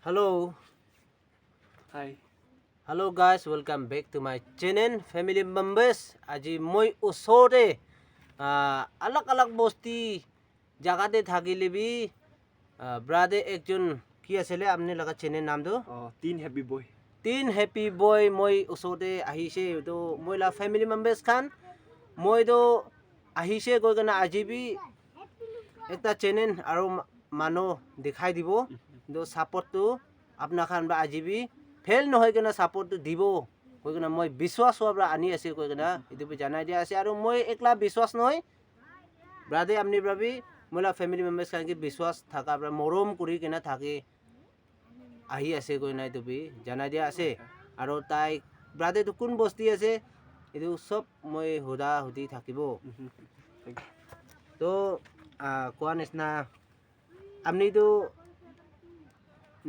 Hello, Hi. hello guys, welcome back to my channel, family members. Aji moi usore alak bosti jagate thakile bi brother ekjon ki asile apni laga channel naam do Teen Happy Boy. Teen Happy Boy moi usore ahise to moi la family members khan moi do ahise koi kana aji bi ekta channel aro mano dikhai dibo do support to apna khan ba aji bi fail নহয় কেনা support দিব কই কেনা মই বিশ্বাস হোৱা আনি আছে কই কেনা এটো বি জানাই দিয়া আছে আৰু মই একলা বিশ্বাস নহয় ব্ৰাদে আপনি ভাবি মোলা ফ্যামিলি মেম্বাৰ্স কাকে বিশ্বাস থাকা মৰম কৰি কেনা থাকে আহি আছে কই নাই তুমি জানাই দিয়া আছে আৰু তাই ব্রাদে তো কোন বস্তি আছে এটো সব মই হুদা হুদি থাকিব তো কোৱা নিচিনা আপনি তো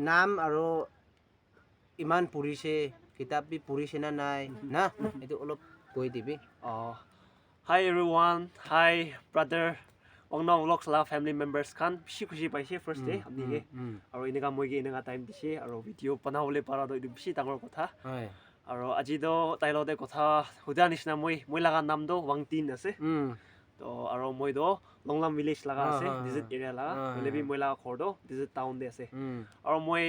নাম আৰু ইমান পঢ়িছে কিতাপ বি পঢ়িছে না নাই না এটো অলপ কৈ দিবি Hi everyone. Hi brother. Ongna vlogs la family members khan bishi khushi paise first day apni ge aro inega moi ge inega time dise aro video banawole para do idu bishi dangor kotha হয় aro aji do tailo de kotha huda nishna moi laga nam do Wangtin ase to aro moi do Longlam village laga ase visit area laga mele bi moi laga khor do visit town de ase aro moi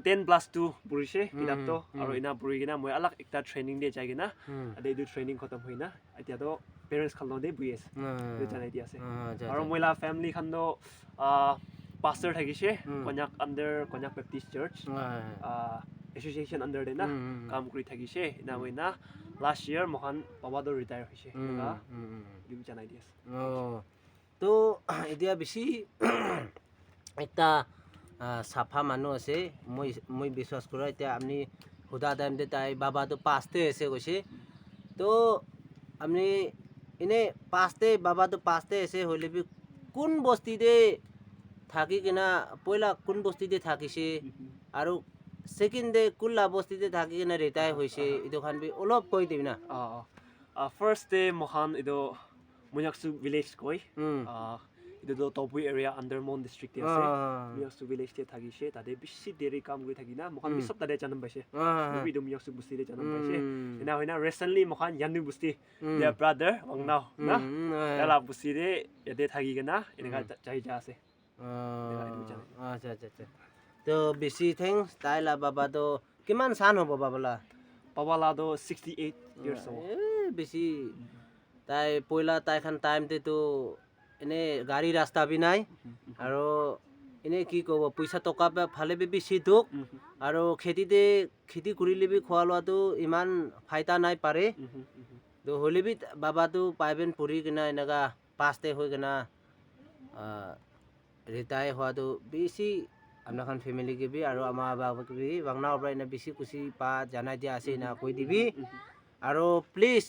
10+2 burise kitab to aro ina buri gina moi alak ekta training de jai gina ade du training khatam hoina atia do parents khan lo de buis du janai di ase aro moi la family khan do pastor thagise konyak under Konyak Baptist Church association under de na kam kuri thagise ina hoina last year mohan baba do retire hoise na du janai di ase তো এতিয়া বেছি একটা সাফা মানুহ আছে মই বিশ্বাস কৰোঁ এতিয়া আপুনি সুধা টাইমতে তাই বাবাটো পাঁচতে আছে কৈছে তো আপুনি এনে পাঁচতে বাবাটো পাঁচতে আছে হ'লে বি কোন বস্তিতে থাকি কিনা পইলা কোন বস্তিতে থাকিছে আৰু সেকেন্ড ডে কোনলা বস্তিতে থাকি কিনা ৰিটায়াৰ হৈছে এইটো খান বি অলপ কৈ দিবি না first day mohan ido Munyaksu village koi ido do Topui area under Mon district ase Munyaksu village te thagise tade bishi deri kam goi thagina mohan bi sob tade janam paise bi do Munyaksu busti de janam paise ina hoina recently mohan Yannu busti their brother ongnao na tala busti de yade thagi gina ina jai ja ase আচ্ছা আচ্ছা আচ্ছা তো বেছি thanks তাইলা বাবা তো কিমান সান হ'ব বাবলা baba la do 68 years old বেছি তাই পইলা তাইখান টাইমতে তো এনে গাড়ী ৰাস্তা বি নাই আৰু এনে কি ক'ব পইচা টকা ফালে বি বেছি দুখ আৰু খেতি কৰিলে বি খোৱা লোৱাটো ইমান ফাইদা নাই পাৰে তো হ'লে বি বাবাটো পাইবেন পঢ়ি কিনা এনেকা পাঁচতে হৈ কিনা ৰিটায়াৰ হোৱাটো বেছি আপনার ফ্যামিলিকে বি আর আমার বাবাকে বি বাংলা ওপর এনে বেশি খুশি পা জানাই দিয়া আছে না কই দিবি আর প্লিজ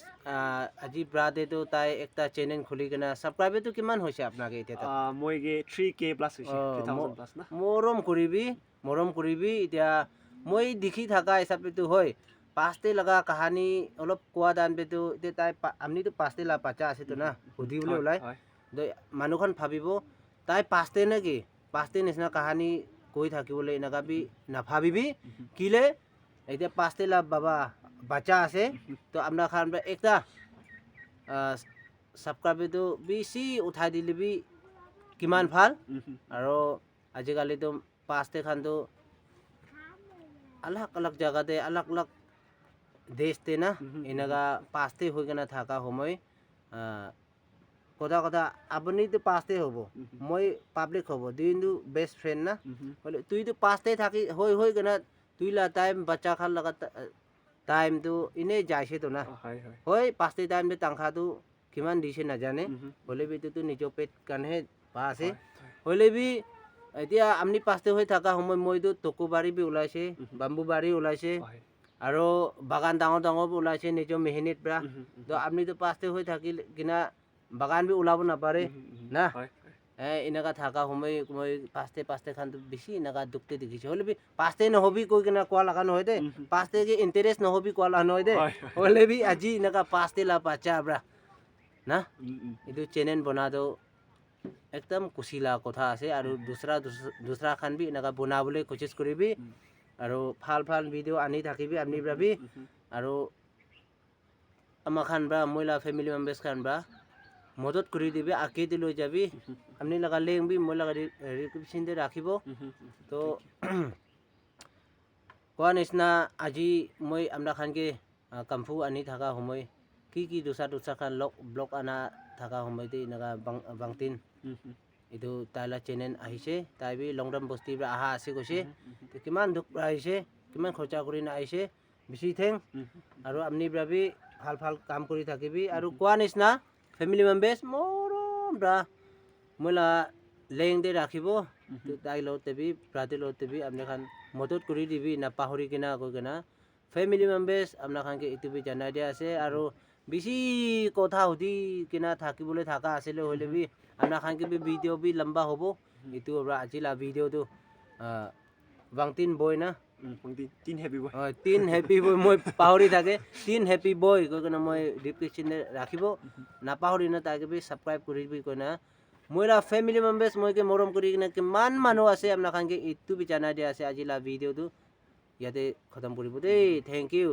আজি ব্রাদে তো তাই একটা চ্যানেল খুলি কিনা সাবস্ক্রাইবে তো কিমান হইছে আপনাকে এটা moi ge 3k plus hoise 3000 plus na মরম করিবি এতিয়া মই দেখি থাকা হিসাবে তো হয় পাঁচতে লগা কাহানি অলপ কোয়া দানবে তো এতিয়া তাই আপনি তো পাঁচতে লা বাচ্চা আছে তো না সুধিবলৈ ওলাই মানুহখন ভাবিব তাই পাঁচতে নাকি পাঁচতে নিচিনা কাহানি কৈ থাকিবলৈ এনেকা বি নাভাবিবি কিলে এতিয়া পাঁচতে লা বাবা বাচ্চা আছে তো আপনার খান একটা সাবস্ক্রাইবটো বেশি উঠাই দিলে বি কিমান ভাল আৰু আজিকালি তো পাঁচতে খান তো আলাক জায়গাতে আলাক দেশতে না এনেকা পাঁচতে হৈ কেনে থাকা সময় কথা আপনি তো পাঁচতে হব মই পাব্লিক হব দুই বেস্ট ফ্রেন্ড না বলে তুই তো পাঁচতে থাকি হৈ কেনে তুই লা টাইম বাচ্চা খান লগা টাইম তো এনে যাইছে তো না হয় পাঁচতে টাইম টাংখাটো কিমান দিছে নাজানে হলে বি তো নিজৰ পেট কাৰণেহে পা আছে হলে বি এতিয়া আপনি পাঁচতে হৈ থকা সময় মইতো টকুবাৰী বি ওলাইছে বাম্বুবাৰী ওলাইছে আৰু বাগান ডাঙৰ ওলাইছে নিজৰ মেহনত পৰা তো আপনি তো পাঁচতে হৈ থাকিল কিনা বাগান বি ওলাব নাপাৰে না এনেকা থাকা সময় মই পাঁচতে খান বেছি এনেকা দুখতে দেখিছে হ'লে বি পাঁচতে নহবি কৈ কিনা কোৱা লগা নহয় দে পাঁচতে কি ইণ্টাৰেষ্ট নহবি কোৱা লগা নহয় দে হ'লে বি আজি এনেকা পাঁচতে লা বাচ্চা ব্ৰা না এইটো চেনেল বনাটো একদম কুচিলা কথা আছে আৰু দুসৰা খান বি এনেকা বনাবলৈ কোচিছ কৰিবি আৰু ভাল ভিডিঅ' আনি থাকিবি আপনি ভাবি আৰু আমাৰ খান বা মহিলা ফেমিলি মেম্বাৰ্স খান বা মদত কৰি দিবি আঁকি দি লৈ যাবি আপনি লগা লেংবি মই লগা ৰিকুৱেশ্যন ৰাখিব তো কোৱা নিচিনা আজি মই আমরা খানকে কামফু আনি থাকা সময় কি দুসরা খান ব্লগ আনা থাকা সময় দি এনেকা বাংটিন এইটো তাইলা চেনেল আহিছে তাই বি লংডাম বস্তি আহা আছে কৈছে কিমান দুখ আহিছে কিমান খৰচা কৰি আহিছে বেছি থেং আৰু আপনি ভাবি ভাল কাম কৰি থাকিবি আৰু কোৱা নিচিনা ফেমিলি মেম্বাৰ্স মৰম ব্ৰা মইলা লেং দে ৰাখিব তাই লগতে বি ব্ৰাতি লগতে বি আপনি খান মদত কৰি দিবি না পাহৰি কিনা কৈ কিনা ফেমিলি মেম্বাৰ্স আপনাৰ খানকে এইটো বি জানাই দিয়া আছে আৰু বেছি কথা সুধি কিনা থাকিবলৈ থাকা আছিলে হলে বি আপনার খানকে বি ভিডিঅ' বি লম্বা হ'ব এইটো আজিলা ভিডিঅ'টো বাংটিন বয় না তিন হেপি বয় তিন হেপি বয় মই পাহৰি থাকে তিন হেপি বয় কৈ কিনে মই ডিসক্ৰিপশন ৰাখিব নাপাহৰি না তাকে বি সাবস্ক্ৰাইব কৰিবি কৈ না মইলা ফেমিলি মেম্বাৰ্স মইকে মৰম কৰি কিনে কিমান মানুহ আছে আপনার খানকে এইটো বি জানাই দিয়া আছে আজিলা ভিডিঅ'টো ইয়াতে খতম কৰিব দেই থেংক ইউ